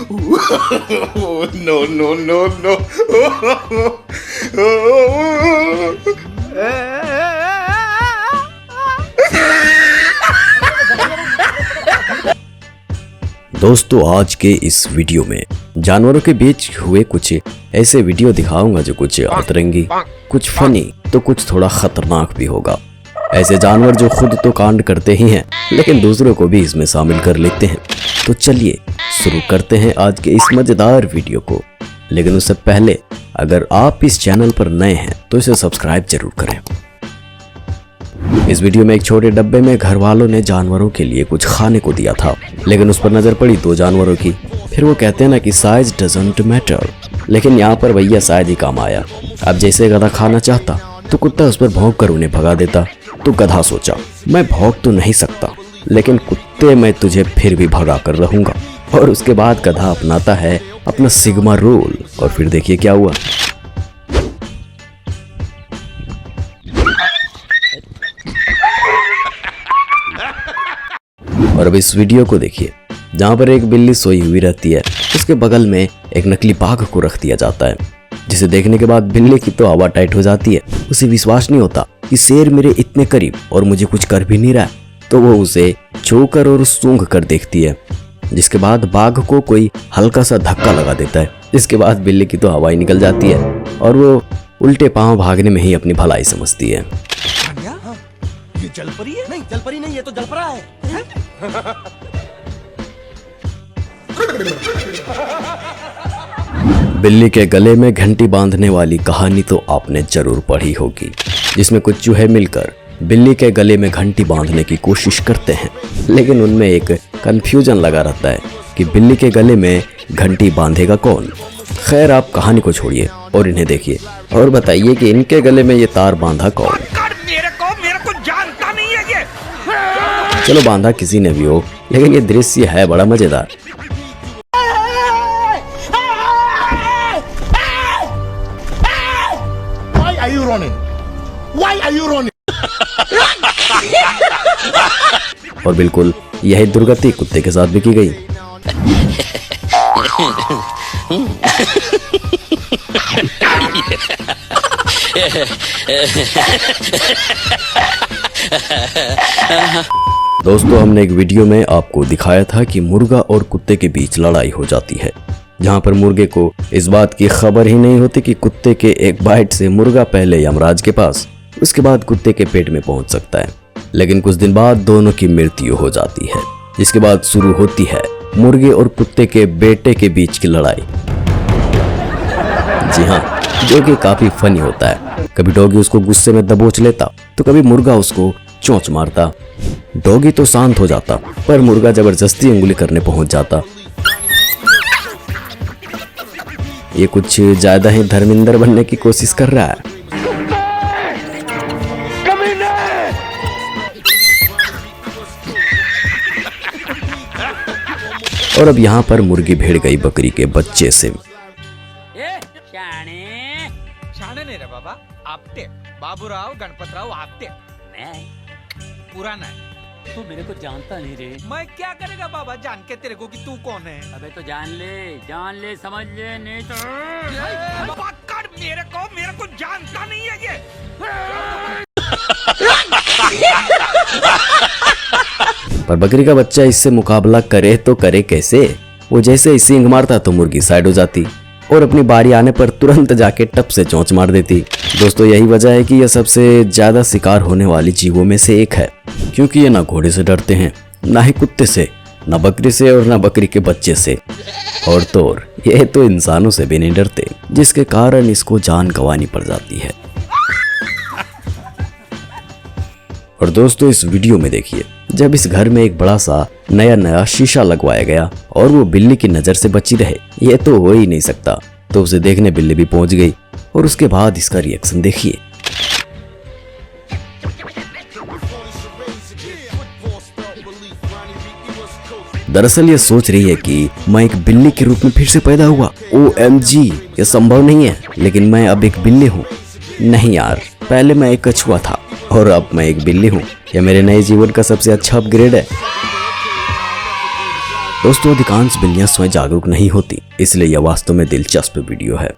No, no, no, no. दोस्तों, आज के इस वीडियो में जानवरों के बीच हुए कुछ ऐसे वीडियो दिखाऊंगा जो कुछ अतरंगी, कुछ फनी तो कुछ थोड़ा खतरनाक भी होगा। ऐसे जानवर जो खुद तो कांड करते ही हैं लेकिन दूसरों को भी इसमें शामिल कर लेते हैं। तो चलिए शुरू करते हैं आज के इस मजेदार वीडियो को। लेकिन उससे पहले अगर आप इस चैनल पर नए हैं तो इसे सब्सक्राइब जरूर करें। इस वीडियो में एक छोटे डब्बे में घर वालों ने जानवरों के लिए कुछ खाने को दिया था, लेकिन उस पर नजर पड़ी दो जानवरों की। फिर वो कहते हैं ना कि साइज डजंट मैटर, लेकिन यहाँ पर भैया साइज ही काम आया। अब जैसे गधा खाना चाहता तो कुत्ता उस पर भौंक कर उन्हें भगा देता। तो गधा सोचा, मैं भौंक तो नहीं सकता, लेकिन कुत्ते मैं तुझे फिर भी भगा कर रहूंगा। और उसके बाद गधा अपनाता है अपना सिग्मा रूल, और फिर देखिए क्या हुआ। और अब इस वीडियो को देखिए, जहाँ पर एक बिल्ली सोई हुई रहती है, उसके बगल में एक नकली बाघ को रख दिया जाता है, जिसे देखने के बाद बिल्ली की तो हवा टाइट हो जाती है। उसे विश्वास नहीं होता कि शेर मेरे इतने करीब और मुझे कुछ कर भी नहीं रहा है। तो वो उसे छूकर और सूंघ कर देखती है, जिसके बाद बाघ को कोई हल्का सा धक्का लगा देता है। इसके बाद बिल्ली की तो हवा ही निकल जाती है और वो उल्टे पांव भागने में ही अपनी भलाई समझती है। ये जलपरी है? नहीं जलपरी नहीं, ये तो जलपरा है। बिल्ली के गले में घंटी बांधने वाली कहानी तो आपने जरूर पढ़ी होगी, जिसमें कुछ चूहे मिलकर बिल्ली के गले में घंटी बांधने की कोशिश करते हैं, लेकिन उनमें एक कंफ्यूजन लगा रहता है कि बिल्ली के गले में घंटी बांधेगा कौन। खैर, आप कहानी को छोड़िए और इन्हें देखिए और बताइए कि इनके गले में ये तार बांधा कौन। मेरे को जानता नहीं है ये। चलो बांधा किसी ने भी हो, लेकिन ये दृश्य है बड़ा मजेदार। Why are you running? Why are you running? और बिल्कुल यही दुर्गति कुत्ते के साथ भी की गई। दोस्तों, हमने एक वीडियो में आपको दिखाया था कि मुर्गा और कुत्ते के बीच लड़ाई हो जाती है, जहां पर मुर्गे को इस बात की खबर ही नहीं होती कि कुत्ते के एक बाइट से मुर्गा पहले यमराज के पास, उसके बाद कुत्ते के पेट में पहुंच सकता है। लेकिन कुछ दिन बाद दोनों की मृत्यु हो जाती है, जिसके बाद शुरू होती है मुर्गे और कुत्ते के बेटे के बीच की लड़ाई। जी हाँ, जो कि काफी फनी होता है। कभी डॉगी उसको गुस्से में दबोच लेता तो कभी मुर्गा उसको चोंच मारता। डॉगी तो शांत हो जाता, पर मुर्गा जबरदस्ती उंगली करने पहुंच जाता। ये कुछ ज्यादा ही धर्मिंदर बनने की कोशिश कर रहा है। और अब यहाँ पर मुर्गी भिड़ गई बकरी के बच्चे से। शाणे नहीं रे बाबा, आपटे बाबूराव गणपतराव आपटे। मैं पुराना है। तू मेरे को जानता नहीं रे। मैं क्या करेगा बाबा जान के तेरे को कि तू कौन है? अबे तो जान ले, समझ ले, नहीं तो पकड़ मेरे को जानता नहीं है ये। पर बकरी का बच्चा इससे मुकाबला करे तो करे कैसे। वो जैसे ही सींग मारता तो मुर्गी साइड हो जाती और अपनी बारी आने पर तुरंत जाके टप से चोंच मार देती। दोस्तों, यही वजह है कि यह सबसे ज्यादा शिकार होने वाली जीवों में से एक है, क्योंकि ये ना घोड़े से डरते हैं, ना ही कुत्ते से, ना बकरी से और ना बकरी के बच्चे से, और तो और ये तो इंसानों से भी नहीं डरते, जिसके कारण इसको जान गंवानी पड़ जाती है। और दोस्तों, इस वीडियो में देखिए, जब इस घर में एक बड़ा सा नया शीशा लगवाया गया और वो बिल्ली की नजर से बची रहे, ये तो हो ही नहीं सकता, तो उसे देखने बिल्ली भी पहुंच गई। और उसके बाद इसका रिएक्शन देखिए। दरअसल ये सोच रही है कि मैं एक बिल्ली के रूप में फिर से पैदा हुआ। OMG, ये संभव नहीं है, लेकिन मैं अब एक बिल्ली हूँ। नहीं यार, पहले मैं एक कछुआ था और अब मैं एक बिल्ली हूँ। यह मेरे नए जीवन का सबसे अच्छा अपग्रेड है। दोस्तों अधिकांश बिल्लियां स्वयं जागरूक नहीं होती, इसलिए यह वास्तव में दिलचस्प वीडियो है।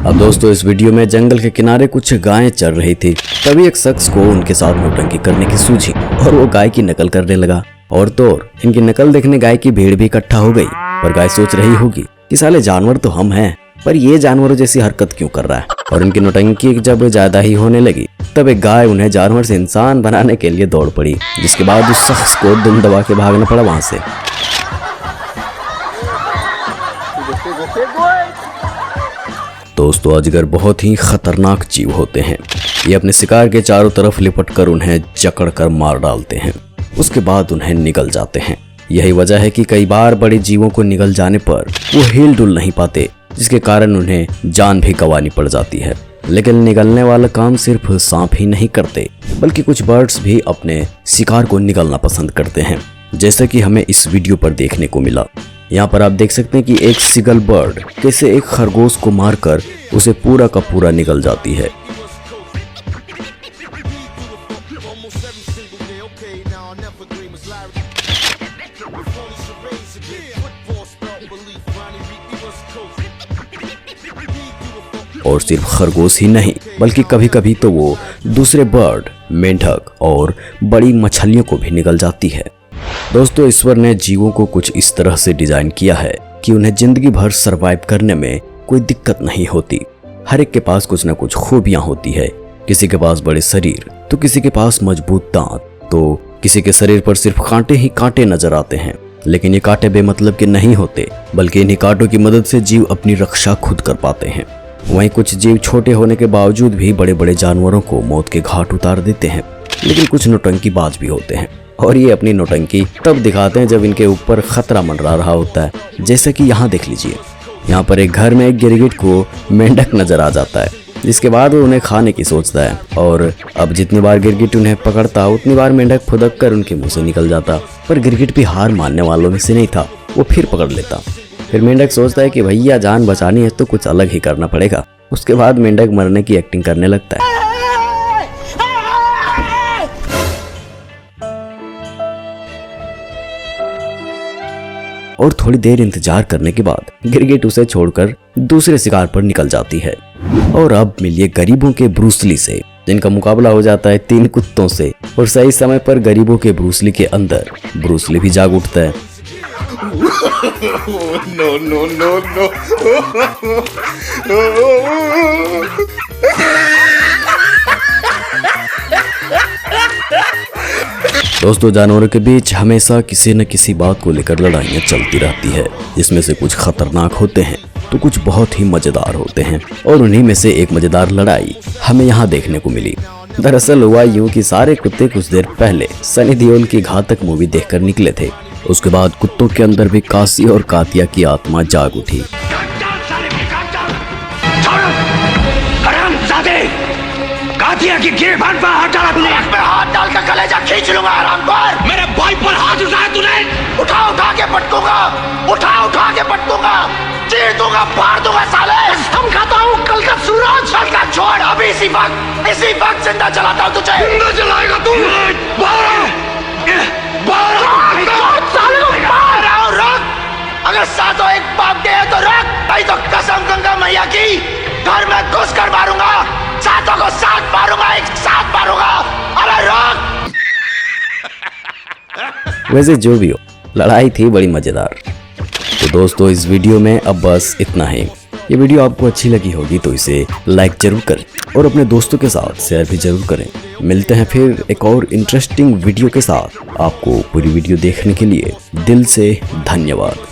अब दोस्तों इस वीडियो में जंगल के किनारे कुछ गायें चर रही थी। तभी एक शख्स को उनके साथ नौटंकी करने की सूझी और वो गाय की नकल करने लगा। और तो और इनकी नकल देखने गाय की भीड़ भी इकट्ठा हो गई। पर गाय सोच रही होगी कि साले जानवर तो हम हैं, पर ये जानवरों जैसी हरकत क्यों कर रहा है। और इनकी नौटंकी जब ज्यादा ही होने लगी तब एक गाय उन्हें जानवर से इंसान बनाने के लिए दौड़ पड़ी, जिसके बाद उस शख्स को दुम दबा के भागना पड़ा वहां से। दोस्तों अजगर बहुत ही खतरनाक जीव होते हैं। ये अपने शिकार के चारों तरफ लिपट कर उन्हें जकड़ कर मार डालते हैं, उसके बाद उन्हें निगल जाते हैं। यही वजह है कि कई बार बड़े जीवों को निगल जाने पर वो हिल डुल नहीं पाते, जिसके कारण उन्हें जान भी गंवानी पड़ जाती है। लेकिन निगलने वाला काम सिर्फ सांप ही नहीं करते, बल्कि कुछ बर्ड्स भी अपने शिकार को निगलना पसंद करते हैं, जैसे कि हमें इस वीडियो पर देखने को मिला। यहाँ पर आप देख सकते हैं कि एक सीगल बर्ड कैसे एक खरगोश को मारकर उसे पूरा का पूरा निगल जाती है। और सिर्फ खरगोश ही नहीं, बल्कि कभी कभी तो वो दूसरे बर्ड, मेंढक और बड़ी मछलियों को भी निगल जाती है। दोस्तों ईश्वर ने जीवों को कुछ इस तरह से डिजाइन किया है कि उन्हें जिंदगी भर सरवाइव करने में कोई दिक्कत नहीं होती। हर एक के पास कुछ न कुछ खूबियां होती है। किसी के पास बड़े शरीर तो किसी के पास मजबूत दांत, तो किसी के शरीर पर सिर्फ कांटे ही कांटे नजर आते हैं। लेकिन ये कांटे बेमतलब के नहीं होते, बल्कि इन्हीं कांटों की मदद से जीव अपनी रक्षा खुद कर पाते हैं। वहीं कुछ जीव छोटे होने के बावजूद भी बड़े बड़े जानवरों को मौत के घाट उतार देते हैं। लेकिन कुछ नौटंकी बाज भी होते हैं और ये अपनी नौटंकी तब दिखाते हैं जब इनके ऊपर खतरा मंडरा रहा होता है। जैसे कि यहाँ देख लीजिए, यहाँ पर एक घर में एक गिरगिट को मेंढक नजर आ जाता है, जिसके बाद वो उन्हें खाने की सोचता है। और अब जितनी बार गिरगिट उन्हें पकड़ता उतनी बार मेंढक फुदक कर उनके मुंह से निकल जाता। पर गिरगिट भी हार मानने वालों में से नहीं था, वो फिर पकड़ लेता। फिर मेंढक सोचता है कि भैया जान बचानी है तो कुछ अलग ही करना पड़ेगा। उसके बाद मेंढक मरने की एक्टिंग करने लगता है। और थोड़ी देर इंतजार करने के बाद गिरगिट उसे छोड़कर दूसरे शिकार पर निकल जाती है। और अब मिलिए गरीबों के ब्रूस ली से, जिनका मुकाबला हो जाता है 3 कुत्तों से। और सही समय पर गरीबों के ब्रूस ली के अंदर ब्रूस ली भी जाग उठता है। No, no, no, no. दोस्तों जानवरों के बीच हमेशा किसी न किसी बात को लेकर लड़ाइयाँ चलती रहती है, जिसमें से कुछ खतरनाक होते हैं तो कुछ बहुत ही मजेदार होते हैं। और उन्हीं में से एक मजेदार लड़ाई हमें यहाँ देखने को मिली। दरअसल हुआ यूं कि सारे कुत्ते कुछ देर पहले सनी देओल की घातक मूवी देखकर निकले थे। उसके बाद कुत्तों के अंदर भी काशी और कातिया की आत्मा जाग उठी। कातिया की गिरबान पर हाथ डाला तूने। मैं हाथ डाल कर कलेजा खींच लूंगा हरामखोर। मेरे भाई पर हाथ उठाया तूने। उठा उठा के पटकूंगा, उठा उठा के पटकूंगा, चीर दूंगा, फाड़ दूंगा साले। कसम खाता हूँ कल का सूरज। कल का छोड़, अभी इसी वक्त जिंदा जलाता हूँ तुझे। जिंदा जलाएगा तू। अगर सातों एक पाप के है तो रख, नहीं तो कसम गंगा मैया की घर में घुस कर मारूंगा। सातों को साथ मारूंगा, एक साथ मारूंगा। अरे रख। वैसे जो भी हो, लड़ाई थी बड़ी मजेदार। तो दोस्तों इस वीडियो में अब बस इतना ही। ये वीडियो आपको अच्छी लगी होगी तो इसे लाइक जरूर करें और अपने दोस्तों के साथ शेयर भी जरूर करें। मिलते हैं फिर एक और इंटरेस्टिंग वीडियो के साथ। आपको पूरी वीडियो देखने के लिए दिल से धन्यवाद।